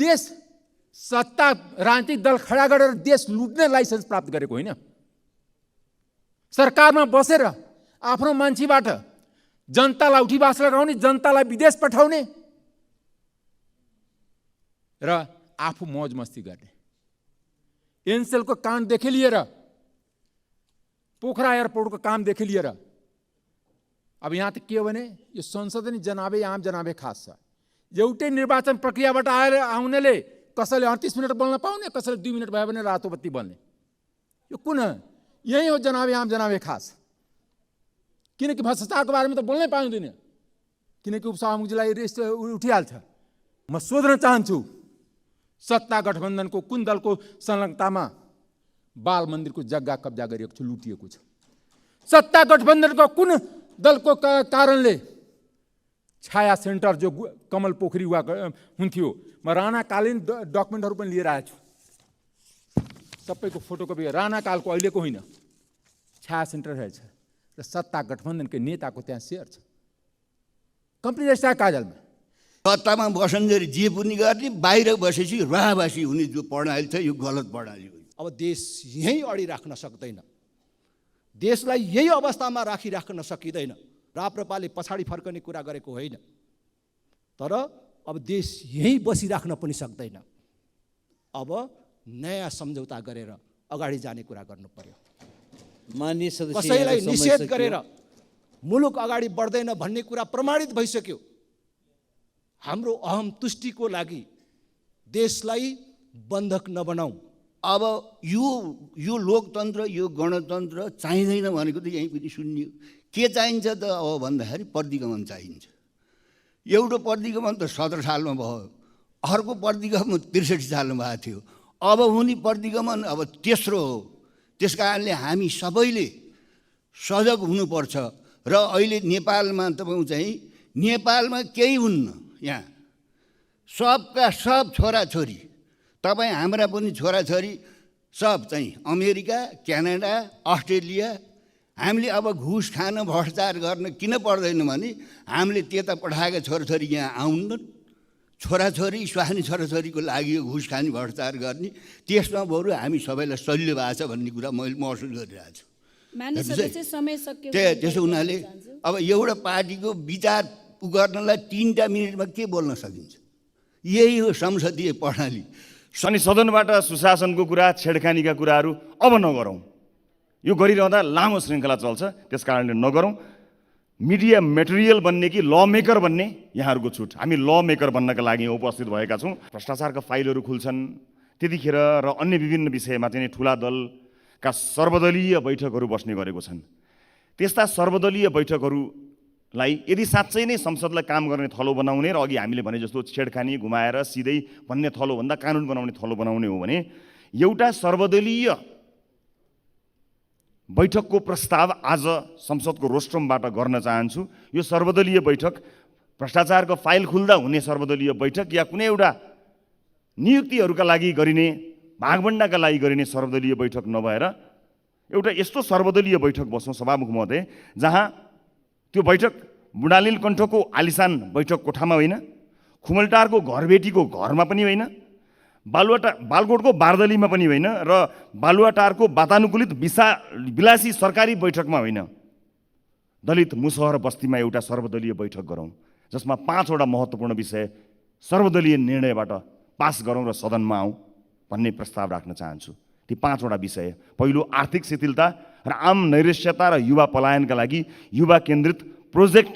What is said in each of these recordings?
देश सत्ता राजनीतिक दल खडा गरेर देश लुट्ने लाइसेन्स प्राप्त गरेको होइन। सरकारमा बसेर आफ्नो मान्छेबाट जनतालाई उठीबास लगाउने, जनतालाई विदेश पठाउने र आफू मौज मस्ती गर्ने। एनसेलको कामदेखि लिएर पोखरा एयरपोर्टको कामदेखि लिएर अब यहाँ त के हो भने यो संसद नि जनाबे आम जनाबे खास छ। एउटै निर्वाचन प्रक्रियाबाट आउनेले कसैले 38 मिनट बोल्न पाउने, कसैले 2 मिनट भयो भने रातो बत्ती बल्ने। यो कुन यही हो जनाबे आम जनाबे खास। किनकि भ्रष्टाचारको बारेमा त बोल्नै पाउँदैन, किनकि उपसभामुखजीलाई रिस उठिहाल्छ। म सोध्न चाहन्छु, सत्ता गठबन्धनको कुन दलको संलग्नतामा बाल मन्दिरको जग्गा कब्जा गरिएको छ, लुटिएको छ? सत्ता गठबन्धनको कुन दलको कारणले छाया सेन्टर जो कमल पोखरी हुन्थ्यो, म राणाकालीन डकुमेन्टहरू पनि लिएर आएको छु, सबैको फोटोकपी। राणाकालको अहिलेको होइन, छाया सेन्टर रहेछ र सत्ता गठबन्धनकै नेताको त्यहाँ सेयर छ, कम्प्लिट रजिस्ट्रार काजलमा। सत्तामा बसन्जेरी जे पनि गर्ने, बाहिर बसेपछि राहवासी हुने जो प्रणाली छ यो गलत प्रणाली हो। अब देश यहीँ अडिराख्न सक्दैन, देशलाई यही अवस्थामा राखिराख्न सकिँदैन। राप्रपाले पछाडि फर्कने कुरा गरेको होइन, तर अब देश यहीँ बसिराख्न पनि सक्दैन। अब नयाँ सम्झौता गरेर अगाडि जाने कुरा गर्नु पर्यो। माननीय सदस्य, कसैलाई निषेध गरेर मुलुक अगाडि बढ्दैन भन्ने कुरा प्रमाणित भइसक्यो। हाम्रो अहम तुष्टिको लागि देशलाई बन्धक नबनाऊ। अब यो लोकतन्त्र, यो गणतन्त्र चाहिँदैन भनेको त यहीँ पनि सुनियो। के चाहिन्छ त अब भन्दाखेरि प्रतिगमन चाहिन्छ। एउटा प्रतिगमन त 17 सालमा भयो, अर्को प्रतिगमन 63 सालमा भएको थियो। अब हुने प्रतिगमन अब तेस्रो हो। त्यस कारणले हामी सबैले सजग हुनुपर्छ। र अहिले नेपालमा तपाईँ चाहिँ नेपालमा केही हुन्न, यहाँ सबका सब छोराछोरी, तपाईँ हाम्रा पनि छोराछोरी सब चाहिँ अमेरिका, क्यानाडा, अस्ट्रेलिया। हामीले अब घुस खान, भ्रष्टाचार गर्न किन पर्दैन भने हामीले त्यता पठाएका छोराछोरी यहाँ आउन्नन्। छोराछोरी स्वास्नी छोराछोरीको लागि यो घुस खाने, भ्रष्टाचार गर्ने, त्यसमा बरु हामी सबैलाई सल्यो भएको छ भन्ने कुरा मैले महसुस गरिरहेको छु। त्यसो हुनाले अब एउटा पार्टीको विचार गर्नलाई 3टा मिनटमा के बोल्न सकिन्छ? यही हो संसदीय प्रणाली। अनि सदनबाट सुशासनको कुरा, छेडखानीका कुराहरू अब नगरौँ। यो गरिरहँदा लामो श्रृङ्खला चल्छ, त्यस कारणले नगरौँ। मिडिया मेटेरियल बन्ने कि ल मेकर बन्ने यहाँहरूको छुट। हामी ल मेकर बन्नका लागि उपस्थित भएका छौँ। भ्रष्टाचारका फाइलहरू खुल्छन् त्यतिखेर र अन्य विभिन्न विषयमा चाहिँ ठुला दलका सर्वदलीय बैठकहरू बस्ने गरेको छन्। त्यस्ता सर्वदलीय बैठकहरूलाई यदि साँच्चै नै संसदलाई काम गर्ने थलो बनाउने र अघि हामीले भने जस्तो छेडखानी घुमाएर सिधै भन्ने थलोभन्दा कानुन बनाउने थलो बनाउने हो भने एउटा सर्वदलीय बैठकको प्रस्ताव आज संसदको रोस्ट्रमबाट गर्न चाहन्छु। यो सर्वदलीय बैठक भ्रष्टाचारको फाइल खुल्दा हुने सर्वदलीय बैठक या कुनै एउटा नियुक्तिहरूका लागि गरिने, भागभण्डाका लागि गरिने सर्वदलीय बैठक नभएर एउटा यस्तो सर्वदलीय बैठक बसौँ सभामुख महोदय, जहाँ त्यो बैठक बुढालिल कण्ठको आलिसान बैठक कोठामा होइन, खुमलटारको घरबेटीको घरमा पनि होइन, बालकोटको बारदलीमा पनि होइन र बालुवाटारको वातानुकूलित विलासी सरकारी बैठकमा होइन। दलित मुसहर बस्तीमा एउटा सर्वदलीय बैठक गरौँ जसमा 5वटा महत्त्वपूर्ण विषय सर्वदलीय निर्णयबाट पास गरौँ र सदनमा आउँ भन्ने प्रस्ताव राख्न चाहन्छु। ती 5वटा विषय: पहिलो, आर्थिक शिथिलता र आम नैराश्यता र युवा पलायनका लागि युवा केन्द्रित प्रोजेक्ट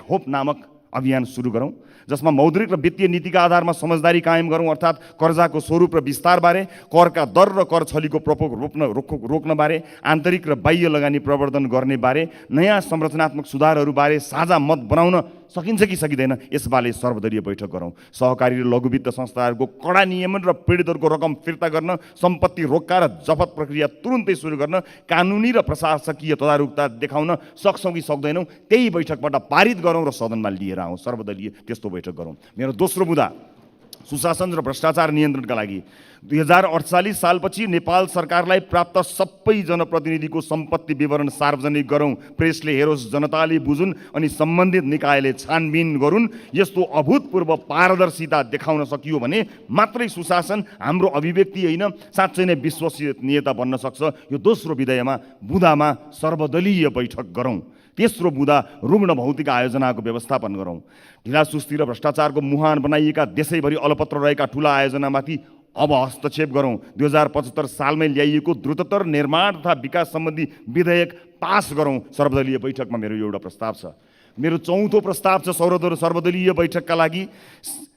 होप नामक अभियान सुरु गरौँ, जसमा मौद्रिक र वित्तीय नीतिका आधारमा समझदारी कायम गरौँ, अर्थात् कर्जाको स्वरूप र विस्तारबारे, करका दर र कर छलीको प्रकोप रोक्नबारे, आन्तरिक र बाह्य लगानी प्रवर्धन गर्ने बारे, नयाँ संरचनात्मक सुधारहरूबारे साझा मत बनाउन सकिन्छ कि सकिँदैन यसबारे सर्वदलीय बैठक गरौँ। सहकारी र लघु वित्त संस्थाहरूको कडा नियमन र पीडितहरूको रकम फिर्ता गर्न, सम्पत्ति रोक्का र जफत प्रक्रिया तुरुन्तै सुरु गर्न, कानुनी र प्रशासकीय तदारुकता देखाउन सक्छौँ कि सक्दैनौँ त्यही बैठकबाट पारित गरौँ र सदनमा लिएर आउँ। सर्वदलीय त्यस्तो बैठक गरौँ। मेरो दोस्रो बुँदा सुशासन र भ्रष्टाचार नियन्त्रणका लागि 2048 सालपछि नेपाल सरकारलाई प्राप्त सबै जनप्रतिनिधिको सम्पत्ति विवरण सार्वजनिक गरौँ, प्रेसले हेरोस्, जनताले बुझुन् अनि सम्बन्धित निकायले छानबिन गरून्। यस्तो अभूतपूर्व पारदर्शिता देखाउन सकियो भने मात्रै सुशासन हाम्रो अभिव्यक्ति होइन, साँच्चै नै विश्वसनीयता बन्न सक्छ। यो दोस्रो विधेयकमा बुँदामा सर्वदलीय बैठक गरौँ। तेस्रो बुँदा रुग्ण भौतिक आयोजनाको व्यवस्थापन गरौँ। ढिलासुस्ती र भ्रष्टाचारको मुहान बनाइएका देशैभरि अलपत्र रहेका ठुला आयोजनामाथि अब हस्तक्षेप गरौँ। 2075 सालमै ल्याइएको द्रुततर निर्माण तथा विकास सम्बन्धी विधेयक पास गरौँ। सर्वदलीय बैठकमा मेरो एउटा प्रस्ताव छ। मेरो चौथो प्रस्ताव छ सर्वदलीय बैठकका लागि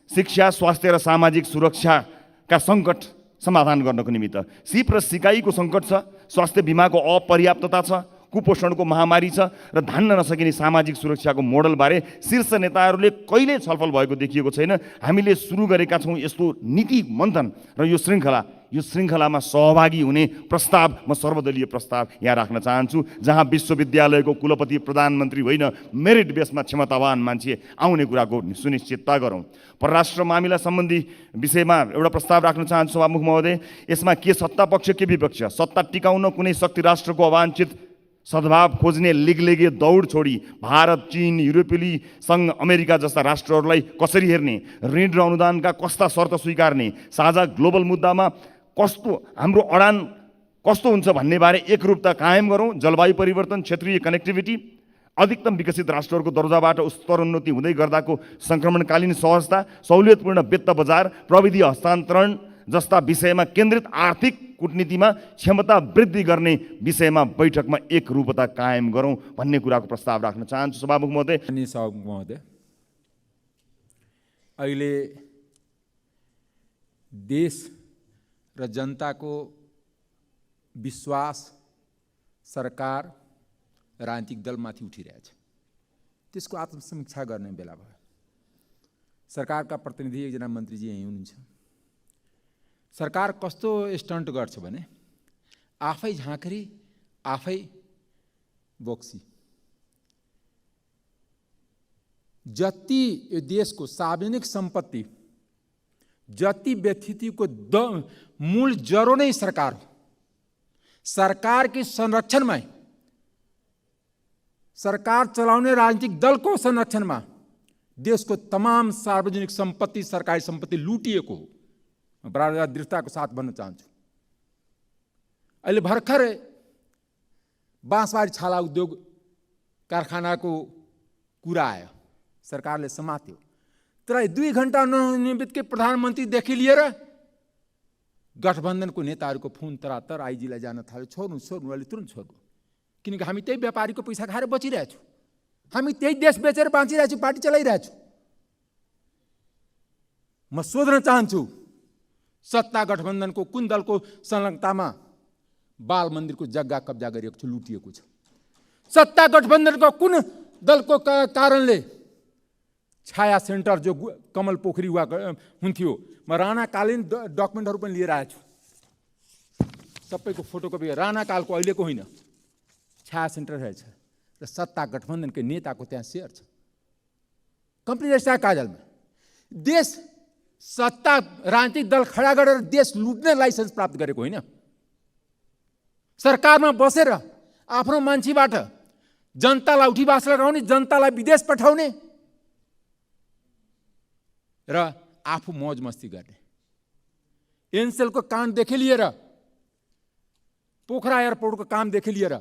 शिक्षा, स्वास्थ्य र सामाजिक सुरक्षाका सङ्कट समाधान गर्नको निमित्त। सिप र सिकाइको सङ्कट छ, स्वास्थ्य बिमाको अपर्याप्तता छ, कुपोषणको महामारी छ र धान्न नसकिने सामाजिक सुरक्षाको मोडलबारे शीर्ष नेताहरूले कहिल्यै छलफल भएको देखिएको छैन। हामीले सुरु गरेका छौँ यस्तो नीति मन्थन र यो श्रृङ्खलामा सहभागी हुने प्रस्ताव, म सर्वदलीय प्रस्ताव यहाँ राख्न चाहन्छु, जहाँ विश्वविद्यालयको कुलपति प्रधानमन्त्री होइन, मेरिट बेसमा क्षमतावान मान्छे आउने कुराको सुनिश्चितता गरौँ। परराष्ट्र मामिला सम्बन्धी विषयमा एउटा प्रस्ताव राख्न चाहन्छु सभामुख महोदय। यसमा के सत्ता पक्ष के विपक्ष, सत्ता टिकाउन कुनै शक्ति राष्ट्रको अवाञ्छित सद्भाव खोज्ने लिगलेगे दौड छोडी भारत, चीन, युरोपेली सङ्घ, अमेरिका जस्ता राष्ट्रहरूलाई कसरी हेर्ने, ऋण र अनुदानका कस्ता शर्त स्वीकार्ने, साझा ग्लोबल मुद्दामा हाम्रो अडान कस्तो हुन्छ भन्ने बारे एकरूपता कायम गरौँ। जलवायु परिवर्तन, क्षेत्रीय कनेक्टिभिटी, अधिकतम विकसित राष्ट्रहरूको दर्जाबाट स्तरोन्नति हुँदै गर्दाको सङ्क्रमणकालीन सहजता, सहुलियतपूर्ण वित्त बजार, प्रविधि हस्तान्तरण जस्ता विषयमा केन्द्रित आर्थिक कूटनीतिमा क्षमता वृद्धि गर्ने विषयमा बैठकमा एकरूपता कायम गरौँ भन्ने कुराको प्रस्ताव राख्न चाहन्छु सभामुख महोदय। सभामुख महोदय, अहिले देश र जनताको विश्वास सरकार राजनीतिक दलमाथि उठिरहेछ। त्यसको आत्मसमीक्षा गर्ने बेला भयो। सरकारका प्रतिनिधि एकजना मन्त्रीजी यहीँ हुनुहुन्छ। सरकार कस्तो स्टन्ट गर्छ भने आफै झाँक्री आफै बोक्सी। जति यो देशको सार्वजनिक सम्पत्ति, जति व्यतिथिको मूल जरो नै सरकार हो। सरकार के संरक्षणमा, सरकार चलाउने राजनीतिक दलको संरक्षणमा देशको तमाम सार्वजनिक सम्पत्ति, सरकारी सम्पत्ति लुटिएको हो। बडा दृढताको साथ भन्न चाहन्छु। अहिले भर्खर बाँसबारी छाला उद्योग कारखानाको कुरा आयो, सरकारले समात्यो। तर 2 घण्टा नहुने बित्तिकै प्रधानमन्त्रीदेखि लिएर गठबन्धनको नेताहरूको फोन तरातर आइजीलाई जान थाल्यो, छोड्नु अहिले तुरन्त छोड्नु, किनकि हामी त्यही व्यापारीको पैसा खाएर बचिरहेछौँ, हामी त्यही देश बेचेर बाँचिरहेछौँ, पार्टी चलाइरहेछौँ। म सोध्न चाहन्छु, सत्ता गठबन्धनको कुन दलको संलग्नतामा बाल मन्दिरको जग्गा कब्जा गरिएको छ, लुटिएको छ? सत्ता गठबन्धनको कुन दलको कारणले छाया सेन्टर जो कमल पोखरी हुन्थ्यो, म राणाकालीन डकुमेन्टहरू पनि लिएर आएको छु, सबैको फोटोकपी, राणाकालको अहिलेको होइन, छाया सेन्टर रहेछ र सत्ता गठबन्धनकै नेताको त्यहाँ सेयर छ, कम्प्लिट रजिस्ट्रार काजलमा। देश सत्ता राजनीतिक दल खडा गरेर देश लुट्ने लाइसेन्स प्राप्त गरेको होइन। सरकारमा बसेर आफ्नो मान्छेबाट जनतालाई उठीबास लगाउने, जनतालाई विदेश पठाउने र आफू मौज मस्ती गर्ने। एनसेलको कामदेखि लिएर पोखरा एयरपोर्टको कामदेखि लिएर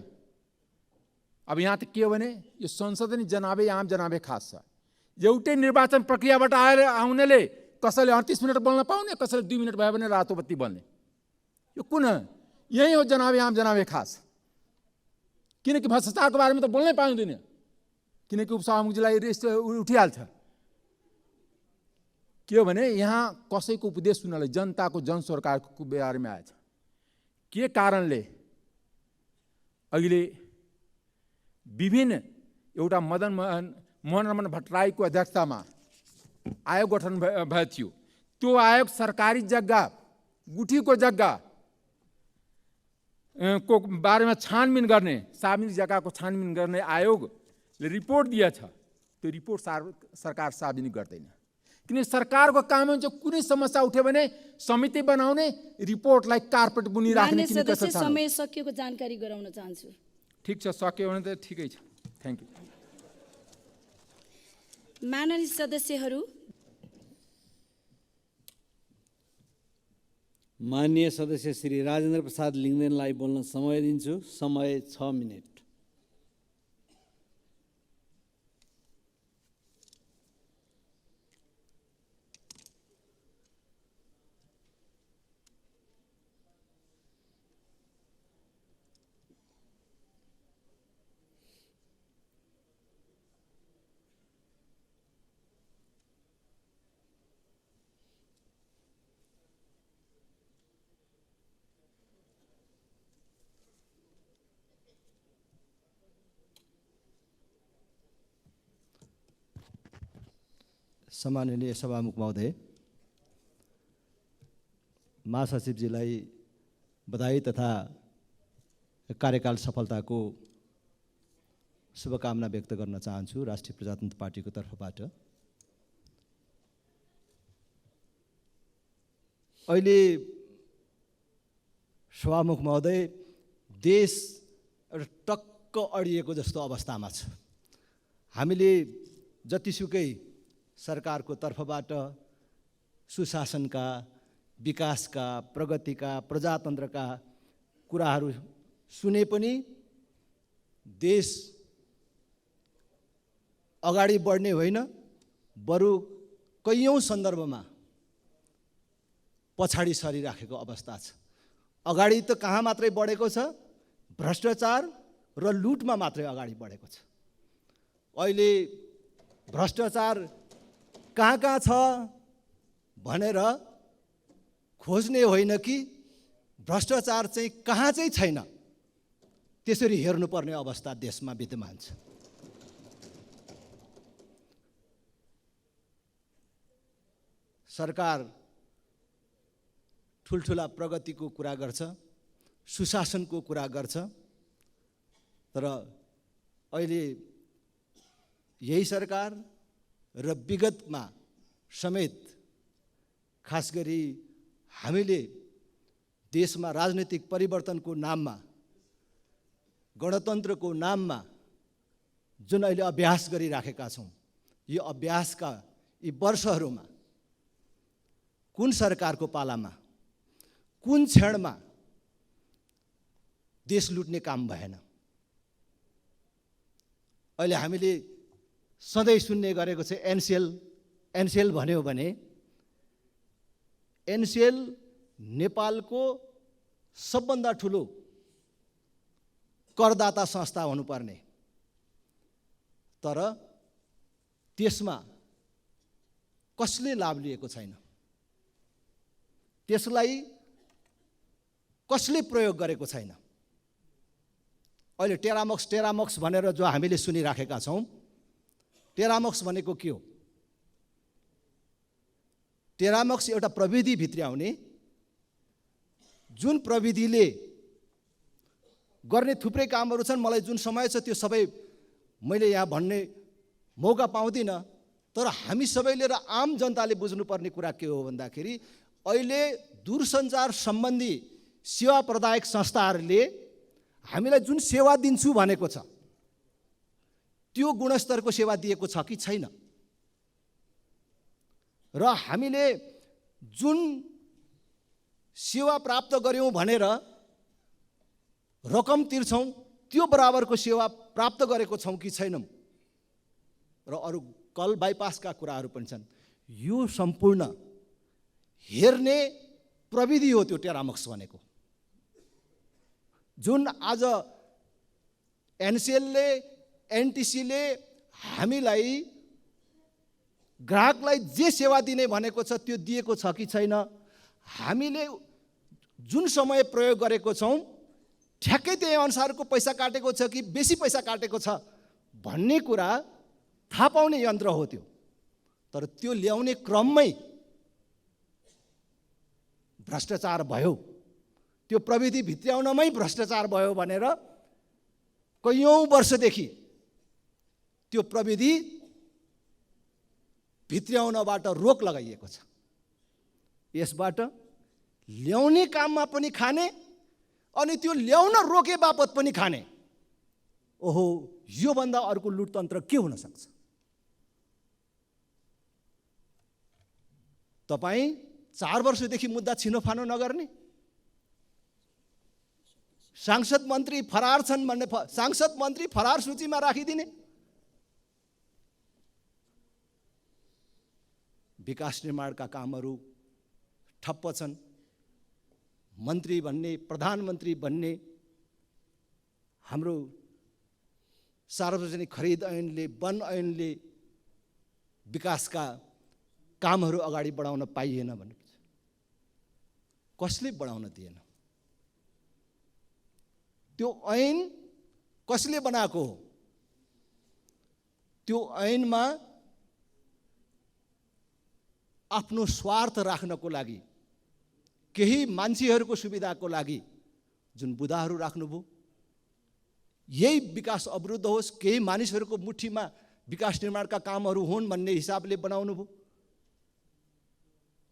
अब यहाँ त के हो भने यो संसद नै जनाबे आम जनाबे खास छ। एउटै निर्वाचन प्रक्रियाबाट आउनेले कसैले 38 मिनट बोल्न पाउने, कसैले 2 मिनट भयो भने रातो बत्ती बल्ने। यो कुन यही हो जनाबे आम जनाबे खास? किनकि भ्रष्टाचारको बारेमा त बोल्नै पाउँदैन, किनकि उपसभामुखजीलाई रिस उठिहाल्छ। के हो भने यहाँ कसैको उपदेश सुन्नलाई जनताको जनसरकारको बारेमा आएछ। के कारणले अहिले विभिन्न एउटा मदन मोहन रमन भट्टराईको अध्यक्षतामा आयोग गठन भएको थियो। त्यो आयोग सरकारी जग्गा, गुठीको जग्गा को बारेमा छानबिन गर्ने, सार्वजनिक जग्गाको छानबिन गर्ने आयोगले रिपोर्ट दिएछ। त्यो रिपोर्ट सरकार सार्वजनिक गर्दैन, किन सरकारको काम हुन्छ कुनै समस्या उठ्यो भने समिति बनाउने, रिपोर्टलाई कार्पेट बुनी राख्ने। मान्य सदस्य, समय सकिएको जानकारी गराउन चाहन्छु। ठिक छ, सक्यो भने त ठिकै छ। Thank you. माननीय सदस्यहरू, माननीय सदस्य श्री राजेन्द्र प्रसाद लिङ्गदेनलाई बोल्न समय दिन्छु। समय 6 मिनेट। सम्माननीय सभामुख महोदय, महासचिवजीलाई बधाई तथा कार्यकाल सफलताको शुभकामना व्यक्त गर्न चाहन्छु राष्ट्रिय प्रजातन्त्र पार्टीको तर्फबाट। अहिले सभामुख महोदय, देश एउटा टक्क अडिएको जस्तो अवस्थामा छ। हामीले जतिसुकै सरकारको तर्फबाट सुशासनका, विकासका, प्रगतिका, प्रजातन्त्रका कुराहरू सुने पनि देश अगाडि बढ्ने होइन, बरु कैयौँ सन्दर्भमा पछाडि सरिराखेको अवस्था छ। अगाडि त कहाँ मात्रै बढेको छ, भ्रष्टाचार र लुटमा मात्रै अगाडि बढेको छ। अहिले भ्रष्टाचार कहाँ कहाँ छ भनेर खोज्ने होइन कि भ्रष्टाचार चाहिँ कहाँ चाहिँ छैन त्यसरी हेर्नुपर्ने अवस्था देशमा विद्यमान छ। सरकार ठुल्ठुला प्रगतिको कुरा गर्छ, सुशासनको कुरा गर्छ, तर अहिले यही सरकार र विगतमा समेत खास गरी हामीले देशमा राजनीतिक परिवर्तनको नाममा, गणतन्त्रको नाममा जुन अहिले अभ्यास गरिराखेका छौँ, यो अभ्यासका यी वर्षहरूमा कुन सरकारको पालामा, कुन क्षणमा देश लुट्ने काम भएन। अहिले हामीले सधैँ सुन्ने गरेको छ एनसिएल भन्यो भने एनसिएल नेपालको सबभन्दा ठुलो करदाता संस्था हुनुपर्ने, तर त्यसमा कसले लाभ लिएको छैन, त्यसलाई कसले प्रयोग गरेको छैन। अहिले टेरामक्स भनेर जो हामीले सुनिराखेका छौँ, टेरामक्स भनेको के हो? टेरामक्स एउटा प्रविधि भित्र्याउने, जुन प्रविधिले गर्ने थुप्रै कामहरू छन्। मलाई जुन समय छ त्यो सबै मैले यहाँ भन्ने मौका पाउँदिनँ, तर हामी सबैले र आम जनताले बुझ्नुपर्ने कुरा के हो भन्दाखेरि अहिले दूरसञ्चार सम्बन्धी सेवा प्रदायक संस्थाहरूले हामीलाई जुन सेवा दिन्छु भनेको छ त्यो गुणस्तरको सेवा दिएको छ कि छैन, र हामीले जुन सेवा प्राप्त गर्यौँ भनेर रकम तिर्छौँ त्यो बराबरको सेवा प्राप्त गरेको छौँ कि छैनौँ, र अरू कल बाइपासका कुराहरू पनि छन्। यो सम्पूर्ण हेर्ने प्रविधि हो त्यो टेरामक्स भनेको, जुन आज एनसिएलले, एनटिसीले हामीलाई ग्राहकलाई जे सेवा दिने भनेको छ त्यो दिएको छ कि छैन, हामीले जुन समय प्रयोग गरेको छौँ ठ्याक्कै त्यही अनुसारको पैसा काटेको छ कि बेसी पैसा काटेको छ भन्ने कुरा थाहा पाउने यन्त्र हो त्यो। तर त्यो ल्याउने क्रममै भ्रष्टाचार भयो, त्यो प्रविधि भित्र्याउनमै भ्रष्टाचार भयो भनेर कैयौँ वर्षदेखि त्यो प्रविधि भित्र्याउनबाट रोक लगाइएको छ। यसबाट ल्याउने काममा पनि खाने अनि त्यो ल्याउन रोके बापत पनि खाने। ओहो, योभन्दा अर्को लुटतन्त्र के हुन सक्छ? तपाईँ 4 वर्षदेखि मुद्दा छिनोफानो नगर्ने, सांसद मन्त्री फरार छन् भन्ने सांसद मन्त्री फरार सूचीमा राखिदिने, विकास निर्माणका कामहरू ठप्प छन्, मन्त्री भन्ने प्रधानमन्त्री भन्ने, हाम्रो सार्वजनिक खरिद ऐनले वन ऐनले विकासका कामहरू अगाडि बढाउन पाइएन भने कसले बढाउन दिएन? त्यो ऐन कसले बनाएको हो? त्यो ऐनमा आफ्नो स्वार्थ राख्नको लागि, केही मान्छेहरूको सुविधाको लागि जुन बुदाहरू राख्नुभयो, यही विकास अवरुद्ध होस्, केही मानिसहरूको मुठीमा विकास निर्माणका कामहरू हुन् भन्ने हिसाबले बनाउनु भयो।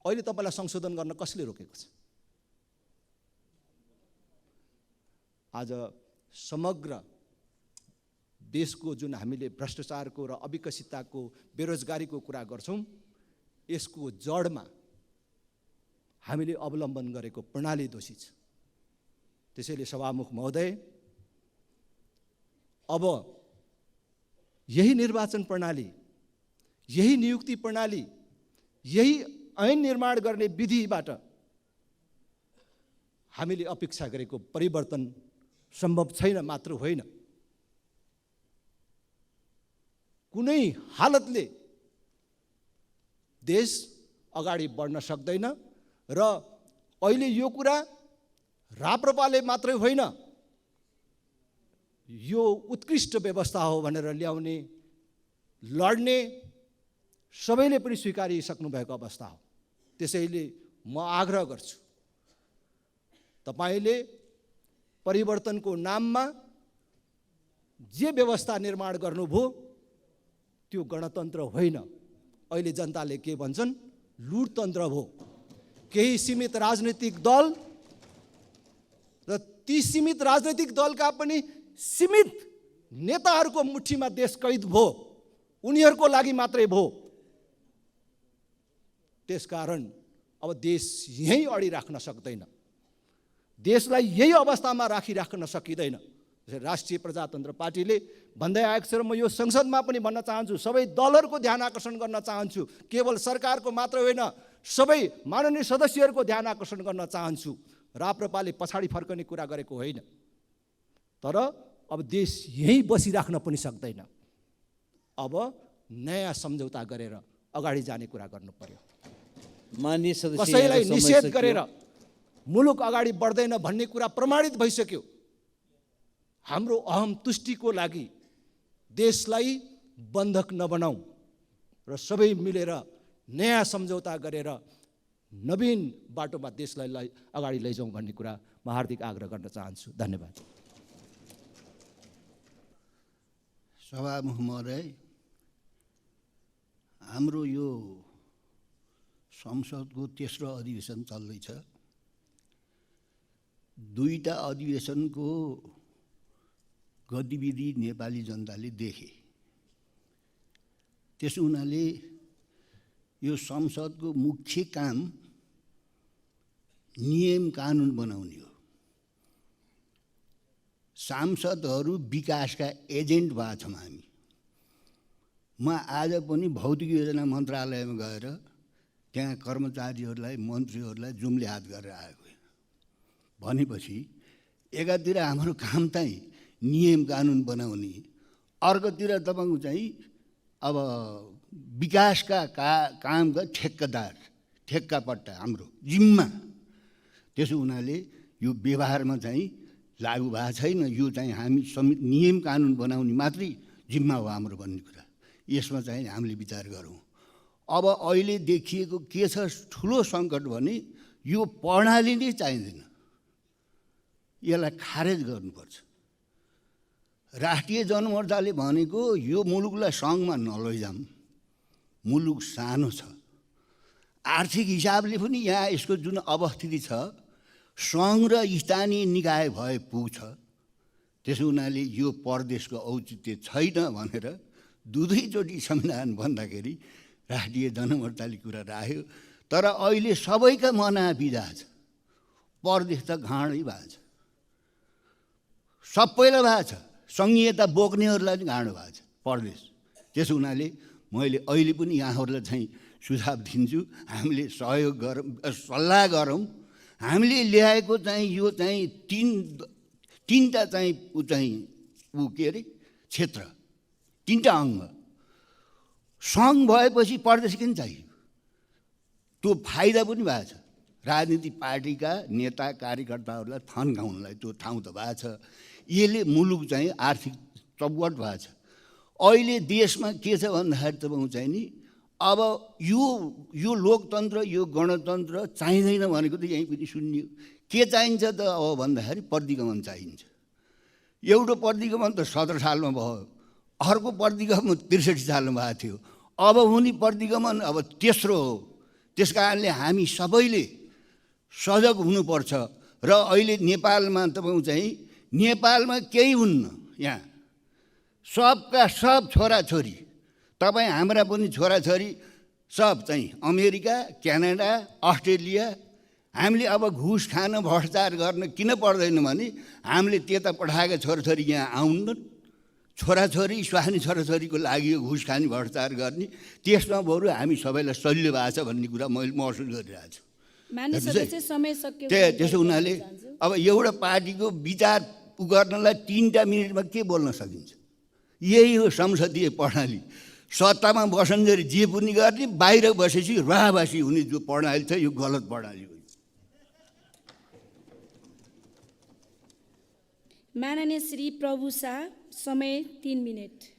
अहिले तपाईँलाई संशोधन गर्न कसले रोकेको छ? आज समग्र देशको जुन हामीले भ्रष्टाचारको र अविकसितताको बेरोजगारीको कुरा गर्छौँ, यसको जडमा हामीले अवलम्बन गरेको प्रणाली दोषी छ। त्यसैले सभामुख महोदय, अब यही निर्वाचन प्रणाली, यही नियुक्ति प्रणाली, यही ऐन निर्माण गर्ने विधिबाट हामीले अपेक्षा गरेको परिवर्तन सम्भव छैन मात्र होइन, कुनै हालतले देश अगाडि बढ्न सक्दैन। र अहिले यो कुरा राप्रपाले मात्रै होइन, यो उत्कृष्ट व्यवस्था हो भनेर ल्याउने, लड्ने सबैले पनि स्वीकारिसक्नु भएको अवस्था हो। त्यसैले म आग्रह गर्छु, तपाईँले परिवर्तनको नाममा जे व्यवस्था निर्माण गर्नुभयो त्यो गणतन्त्र होइन। अहिले जनताले के भन्छन्? लुटतन्त्र भयो। केही सीमित राजनीतिक दल र ती सीमित राजनीतिक दलका पनि सीमित नेताहरूको मुठीमा देश कैद भयो, उनीहरूको लागि मात्रै भयो। त्यसकारण अब देश यहीँ अडिराख्न सक्दैन, देशलाई यही अवस्थामा राखिराख्न सकिँदैन। राष्ट्रिय प्रजातन्त्र पार्टीले भन्दै आएको छ र म यो संसदमा पनि भन्न चाहन्छु, सबै दलहरूको ध्यान आकर्षण गर्न चाहन्छु, केवल सरकारको मात्र होइन, सबै माननीय सदस्यहरूको ध्यान आकर्षण गर्न चाहन्छु। राप्रपाले पछाडि फर्कने कुरा गरेको होइन, तर अब देश यहीँ बसिराख्न पनि सक्दैन। अब नयाँ सम्झौता गरेर अगाडि जाने कुरा गर्नु पर्यो। माननीय सदस्य, कसैलाई निषेध गरेर मुलुक अगाडि बढ्दैन भन्ने कुरा प्रमाणित भइसक्यो। हाम्रो अहम तुष्टिको लागि देशलाई बन्धक नबनाऊ र सबै मिलेर नयाँ सम्झौता गरेर नवीन बाटोमा देशलाई अगाडि लैजाउँ भन्ने कुरा म हार्दिक आग्रह गर्न चाहन्छु। धन्यवाद। सभामुख महोदय, हाम्रो यो संसदको तेस्रो अधिवेशन चल्दैछ। दुईटा अधिवेशनको गतिविधि नेपाली जनताले देखे। त्यसो हुनाले यो संसदको मुख्य काम नियम कानुन बनाउने हो। सांसदहरू विकासका एजेन्ट भएका छौँ हामी। म आज पनि भौतिक योजना मन्त्रालयमा गएर त्यहाँ कर्मचारीहरूलाई, मन्त्रीहरूलाई जुम्ले हात गरेर आएको भनेपछि एकातिर हाम्रो काम चाहिँ नियम कानुन बनाउने, अर्कोतिर तपाईँको चाहिँ अब विकासका कामका ठेक्कादार, ठेक्कापट्टा हाम्रो जिम्मा। त्यसो हुनाले यो व्यवहारमा चाहिँ लागु भएको छैन। यो चाहिँ हामी नियम कानुन बनाउने मात्रै जिम्मा हो हाम्रो भन्ने कुरा, यसमा चाहिँ हामीले विचार गरौँ। अब अहिले देखिएको के छ ठुलो सङ्कट भने यो प्रणाली नै चाहिँदैन, यसलाई खारेज गर्नुपर्छ। राष्ट्रिय जनमोर्चाले भनेको यो मुलुकलाई सङ्घमा नलैजाऊँ, मुलुक सानो छ, आर्थिक हिसाबले पनि यहाँ यसको जुन अवस्थिति छ सङ्घ र स्थानीय निकाय भए पुग्छ। त्यसो हुनाले यो परदेशको औचित्य छैन भनेर दुवैचोटि संविधान बन्दाखेरि राष्ट्रिय जनमोर्चाले कुरा राख्यो। तर अहिले सबैका मना बिदा छ, परदेश त घाँडै भएको छ, सबैलाई भएको छ, सङ्घीयता बोक्नेहरूलाई पनि घाँडो भएको छ परदेश। त्यसो हुनाले मैले अहिले पनि यहाँहरूलाई चाहिँ सुझाव दिन्छु, हामीले सहयोग गरौँ, सल्लाह गरौँ। हामीले ल्याएको चाहिँ यो चाहिँ तिनवटा चाहिँ के अरे क्षेत्र, तिनवटा अङ्ग। सङ्घ भएपछि परदेश किन चाहियो? त्यो फाइदा पनि भएको छ, राजनीतिक पार्टीका नेता कार्यकर्ताहरूलाई थन्काउनलाई त्यो ठाउँ त भएको छ। यसले मुलुक चाहिँ आर्थिक चौपट भएको छ। अहिले देशमा के छ भन्दाखेरि तपाईँ चाहिँ नि अब यो लोकतन्त्र, यो गणतन्त्र चाहिँदैन भनेको त यहीँ पनि सुनियो। के चाहिन्छ त अब भन्दाखेरि प्रतिगमन चाहिन्छ। एउटा प्रतिगमन त 17 सालमा भयो, अर्को प्रतिगमन 63 सालमा भएको थियो, अब हुने प्रतिगमन अब तेस्रो हो। त्यस कारणले हामी सबैले सजग हुनुपर्छ। र अहिले नेपालमा तपाईँ चाहिँ नेपालमा केही हुन्न, यहाँ सबका सब छोराछोरी, तपाईँ हाम्रा पनि छोराछोरी सब चाहिँ अमेरिका, क्यानाडा, अस्ट्रेलिया। हामीले अब घुस खान भ्रष्टाचार गर्न किन पर्दैन भने हामीले त्यता पठाएका छोराछोरी यहाँ आउन्नन्। छोराछोरी स्वास्नी छोराछोरीको लागि यो घुस खाने भ्रष्टाचार गर्ने, त्यसमा बरु हामी सबैलाई सजिलो भएको छ भन्ने कुरा मैले महसुस गरिरहेको छु। मान्य सदस्य, समय सकियो। त्यसो हुनाले अब एउटा पार्टीको विचार गर्नलाई 3 मिनटमा के बोल्न सकिन्छ? यही हो संसदीय प्रणाली। सत्तामा बसन्जेरी जे पनि गर्ने, बाहिर बसेपछि राहवासी हुने जो प्रणाली छ यो गलत प्रणाली हो। माननीय श्री प्रभु शाह, समय 3 मिनट।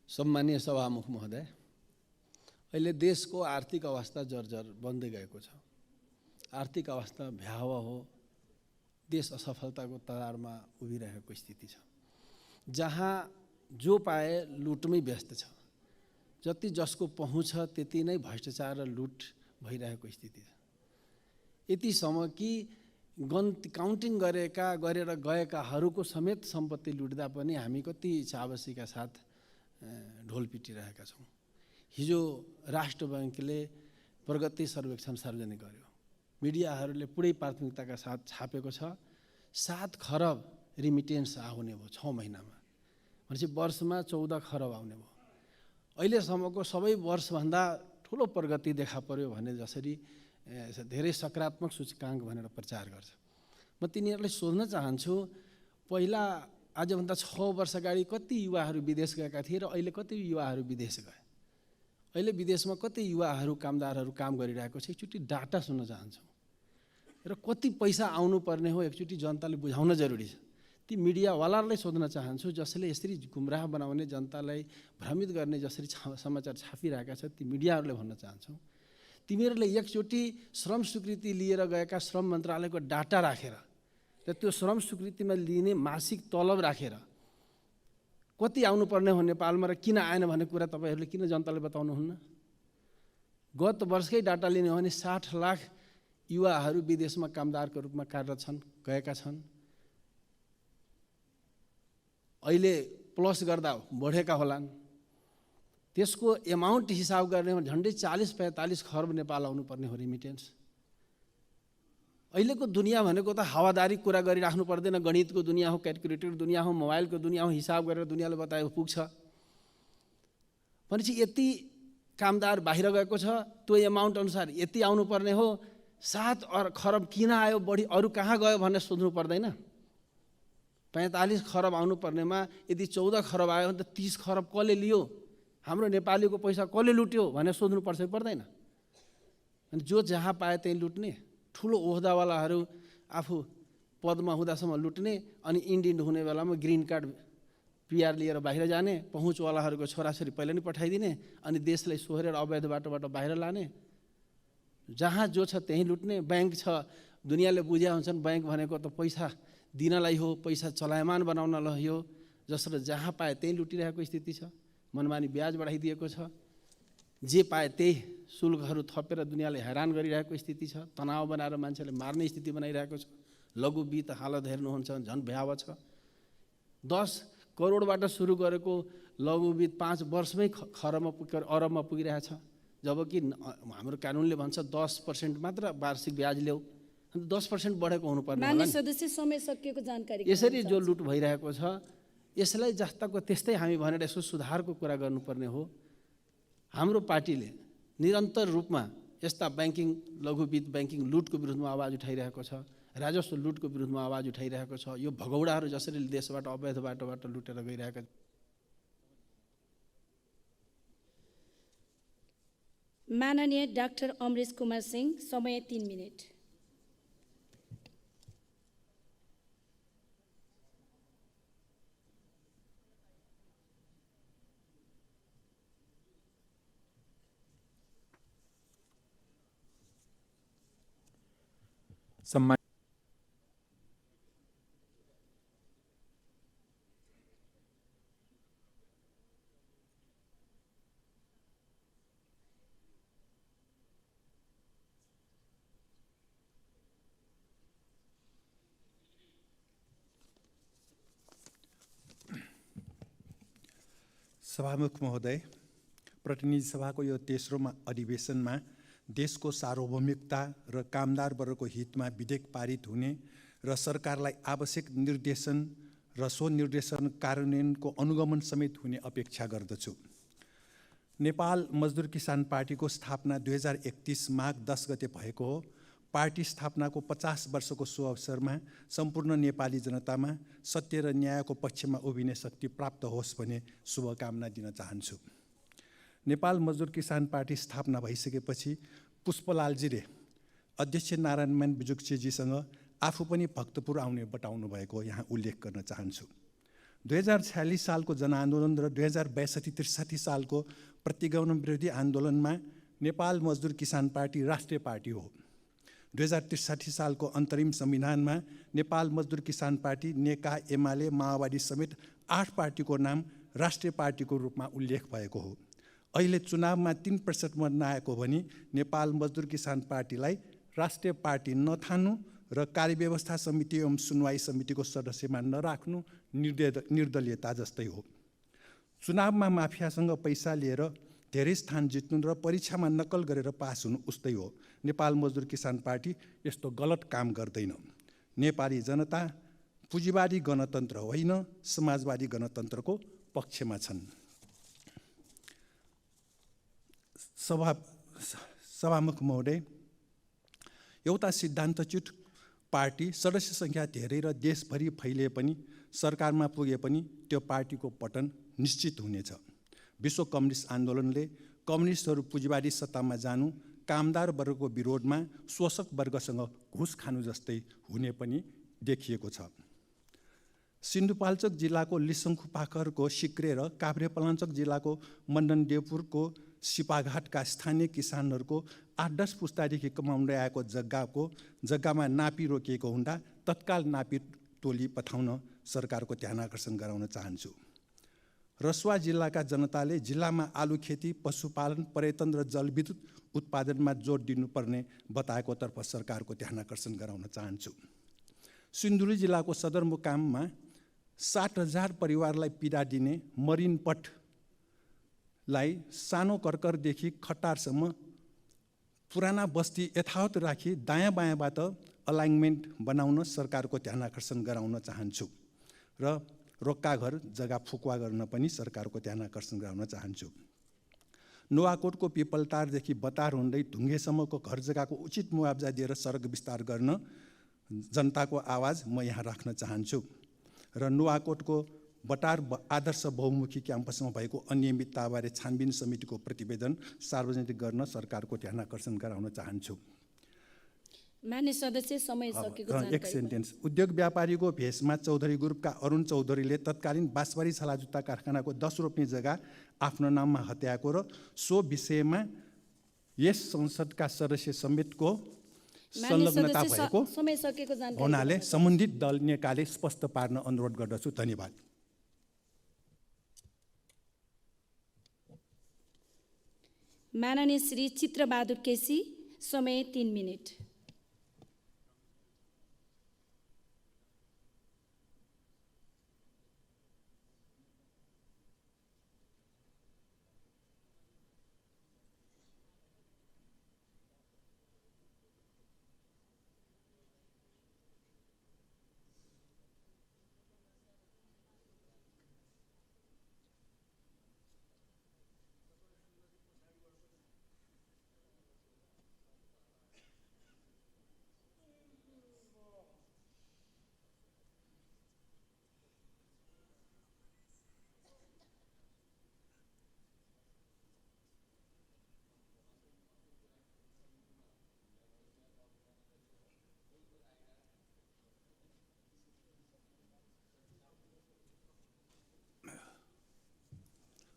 सम्मानीय सभामुख महोदय, अहिले देशको आर्थिक अवस्था जर्जर बन्दै गएको छ। आर्थिक अवस्था भयावह हो, देश असफलताको तरारमा उभिरहेको स्थिति छ, जहाँ जो पाए लुटमै व्यस्त छ। जति जसको पहुँच छ त्यति नै भ्रष्टाचार र लुट भइरहेको स्थिति छ। यतिसम्म कि काउन्टिङ गरेर गएकाहरूको समेत सम्पत्ति लुट्दा पनि हामी कति चाबसीका साथ ढोल पिटिरहेका छौँ। हिजो राष्ट्र ब्याङ्कले प्रगति सर्वेक्षण सार्वजनिक गर्यो, मिडियाहरूले पुरै प्राथमिकताका साथ छापेको छ। 7 खरब रिमिटेन्स आउने भयो 6 महिनामा, भनेपछि वर्षमा 14 खरब आउने भयो। अहिलेसम्मको सबै वर्षभन्दा ठुलो प्रगति देखा पर्यो भने जसरी धेरै सकारात्मक सूचकाङ्क भनेर प्रचार गर्छ। म तिनीहरूलाई सोध्न चाहन्छु, पहिला आजभन्दा 6 वर्ष अगाडि कति युवाहरू विदेश गएका थिए र अहिले कति युवाहरू विदेश गए? अहिले विदेशमा कति युवाहरू कामदारहरू काम गरिरहेको छ? एकचोटि डाटा सुन्न चाहन्छौँ। र कति पैसा आउनुपर्ने हो एकचोटि जनताले बुझाउन जरुरी छ। ती मिडियावालाहरूलाई सोध्न चाहन्छु, जसले यसरी गुमराह बनाउने, जनतालाई भ्रमित गर्ने जसरी समाचार छापिरहेका छ, ती मिडियाहरूले भन्न चाहन्छौँ, तिमीहरूले एकचोटि श्रम स्वीकृति लिएर गएका श्रम मन्त्रालयको डाटा राखेर र त्यो श्रम स्वीकृतिमा लिने मासिक तलब राखेर कति आउनुपर्ने हो नेपालमा र किन आएन भन्ने कुरा तपाईँहरूले किन जनतालाई बताउनुहुन्न? गत वर्षकै डाटा लिने हो भने 60 लाख युवाहरू विदेशमा कामदारको रूपमा कार्यरत छन्, गएका छन्। अहिले प्लस गर्दा बढेका होलान्। त्यसको एमाउन्ट हिसाब गर्ने हो झन्डै 40-45 खरब नेपाल आउनुपर्ने हो रिमिटेन्स। अहिलेको दुनियाँ भनेको त हावादारी कुरा गरिराख्नु पर्दैन, गणितको दुनियाँ हो, क्यालकुलेटर दुनियाँ हो, मोबाइलको दुनियाँ हो, हिसाब गरेर दुनियाँले बताएको पुग्छ। भनेपछि यति कामदार बाहिर गएको छ, त्यो एमाउन्ट अनुसार यति आउनुपर्ने हो। 7 खरब किन आयो बढी, अरू कहाँ गयो भनेर सोध्नु पर्दैन? 45 खरब आउनुपर्नेमा यदि 14 खरब आयो भने त 30 खरब कसले लियो, हाम्रो नेपालीको पैसा कसले लुट्यो भनेर सोध्नु पर्छ कि पर्दैन? अनि जो जहाँ पाए त्यहीँ लुट्ने, ठुलो ओहदावालाहरू आफू पदमा हुँदासम्म लुट्ने, अनि इन्डियन हुने बेलामा ग्रिन कार्ड पिआर लिएर बाहिर जाने, पहुँचवालाहरूको छोराछोरी पहिला नै पठाइदिने, अनि देशलाई सोहोरेर अवैध बाटोबाट बाहिर लाने। जहाँ जो छ त्यहीँ लुट्ने। ब्याङ्क छ, दुनियाँले बुझ्या हुन्छन् ब्याङ्क भनेको त पैसा दिनलाई हो, पैसा चलायमान बनाउनलाई हो, जसरी जहाँ पाए त्यहीँ लुटिरहेको स्थिति छ। मनमानी ब्याज बढाइदिएको छ, जे पाए त्यही शुल्कहरू थपेर दुनियाँले हैरान गरिरहेको स्थिति छ। तनाव बनाएर मान्छेले मार्ने स्थिति बनाइरहेको छ। लघु वित्त हालत हेर्नुहुन्छ झन् भयावह छ। 10 करोडबाट सुरु गरेको लघु वित्त 5 वर्षमै खरबमा पुगेर अरबमा पुगिरहेछ, जबकि हाम्रो कानुनले भन्छ 10% मात्र वार्षिक ब्याज ल्याऊ। 10% बढेको हुनुपर्ने होला मान्य नि। सदस्य, समय सकिएको जानकारी यसरी जो लुट भइरहेको छ, यसलाई जस्ताको त्यस्तै हामी भनेर यसो सुधारको कुरा गर्नुपर्ने हो। हाम्रो पार्टीले निरन्तर रूपमा यस्ता ब्याङ्किङ, लघु वित्त ब्याङ्किङ लुटको विरुद्धमा आवाज उठाइरहेको छ, राजस्व लुटको विरुद्धमा आवाज उठाइरहेको छ। यो भगौडाहरू जसरी देशबाट अवैध बाटोबाट लुटेर गइरहेका। माननीय डाक्टर अमरेश कुमार सिंह, समय 3 मिनट। सम्मान सभामुख महोदय, प्रतिनिधि सभाको यो तेस्रोमा अधिवेशनमा देशको सार्वभौमिकता र कामदार वर्गको हितमा विधेयक पारित हुने र सरकारलाई आवश्यक निर्देशन र स्वनिर्देशन कार्यान्वयनको अनुगमन समेत हुने अपेक्षा गर्दछु। नेपाल मजदुर किसान पार्टीको स्थापना 2031 माघ 10 गते भएको हो। पार्टी स्थापनाको 50 वर्षको सो अवसरमा सम्पूर्ण नेपाली जनतामा सत्य र न्यायको पक्षमा उभिने शक्ति प्राप्त होस् भन्ने शुभकामना दिन चाहन्छु। नेपाल मजदुर किसान पार्टी स्थापना भइसकेपछि पुष्पलालजीले अध्यक्ष नारायणमान बिजुक्सेजीसँग आफू पनि भक्तपुर आउने बताउनु भएको यहाँ उल्लेख गर्न चाहन्छु। 2046 सालको जनआन्दोलन र 2062-63 सालको प्रतिगमन विरोधी आन्दोलनमा नेपाल मजदुर किसान पार्टी राष्ट्रिय पार्टी हो। 2063 सालको अन्तरिम संविधानमा नेपाल मजदुर किसान पार्टी, नेका, एमाले, माओवादी समेत 8 पार्टीको नाम राष्ट्रिय पार्टीको रूपमा उल्लेख भएको हो। अहिले चुनावमा 3% मत नआएको भनी नेपाल मजदुर किसान पार्टीलाई राष्ट्रिय पार्टी नथान्नु र कार्यव्यवस्था समिति एवं सुनवाई समितिको सदस्यमा नराख्नु निर्दलीयता जस्तै हो। चुनावमा माफियासँग पैसा लिएर धेरै स्थान जित्नु र परीक्षामा नक्कल गरेर पास हुनु उस्तै हो। नेपाल मजदुर किसान पार्टी यस्तो गलत काम गर्दैन। नेपाली जनता पुँजीवादी गणतन्त्र होइन, समाजवादी गणतन्त्रको पक्षमा छन्। सभामुख महोदय, एउटा सिद्धान्तच्युत पार्टी सदस्य सङ्ख्या धेरै र देशभरि फैलिए पनि सरकारमा पुगे पनि त्यो पार्टीको पतन निश्चित हुनेछ। विश्व कम्युनिस्ट आन्दोलनले कम्युनिस्टहरू पुँजीवादी सत्तामा जानु, कामदार वर्गको विरोधमा शोषक वर्गसँग घुस खानु जस्तै हुने पनि देखिएको छ। सिन्धुपाल्चोक जिल्लाको लिसङ्खुपाखरको सिक्रे र काभ्रेपलाञ्चोक जिल्लाको मण्डनदेवपुरको सिपाघाटका स्थानीय किसानहरूको 8-10 पुस्तादेखि कमाउँदै आएको जग्गामा नापी रोकिएको हुँदा तत्काल नापी टोली पठाउन सरकारको ध्यान आकर्षण गराउन चाहन्छु। रसुवा जिल्लाका जनताले जिल्लामा आलु खेती, पशुपालन, पर्यटन र जलविद्युत उत्पादनमा जोड दिनुपर्ने बताएको तर्फ सरकारको ध्यान आकर्षण गराउन चाहन्छु। सिन्धुली जिल्लाको सदरमुकाममा 60,000 परिवारलाई पीडा दिने मरिनपटलाई सानो कर्करदेखि खट्टारसम्म पुराना बस्ती यथावत राखी दायाँ बायाँबाट अलाइनमेन्ट बनाउन सरकारको ध्यान आकर्षण गराउन चाहन्छु र रोक्का घर जग्गा फुकुवा गर्न पनि सरकारको ध्यान आकर्षण गराउन चाहन्छु। नुवाकोटको पिपलटारदेखि बतार हुँदै ढुङ्गेसम्मको घर जग्गाको उचित मुआब्जा दिएर सडक विस्तार गर्न जनताको आवाज म यहाँ राख्न चाहन्छु र नुवाकोटको बटार आदर्श बहुमुखी क्याम्पसमा भएको अनियमितताबारे छानबिन समितिको प्रतिवेदन सार्वजनिक गर्न सरकारको ध्यान आकर्षण गराउन चाहन्छु। मान्य सदस्य, समय सकिएको जानकारी। एक सेन्टेन्स। उद्योग व्यापारीको भेषमा चौधरी ग्रुपका अरुण चौधरीले तत्कालीन बाँसबारी छाला जुत्ता कारखानाको 10 रोप्ने जग्गा आफ्नो नाममा हत्याएको र सो विषयमा यस संसदका सदस्य समेतको माननीय संलग्नता सदस्य, भएको समय सकेको जानकारी हुनाले गराउनुहोस्। सम्बन्धित दल नेकाले स्पष्ट पार्न अनुरोध गर्दछु। धन्यवाद। माननीय श्री चित्रबहादुर केसी, समय 3 मिनट।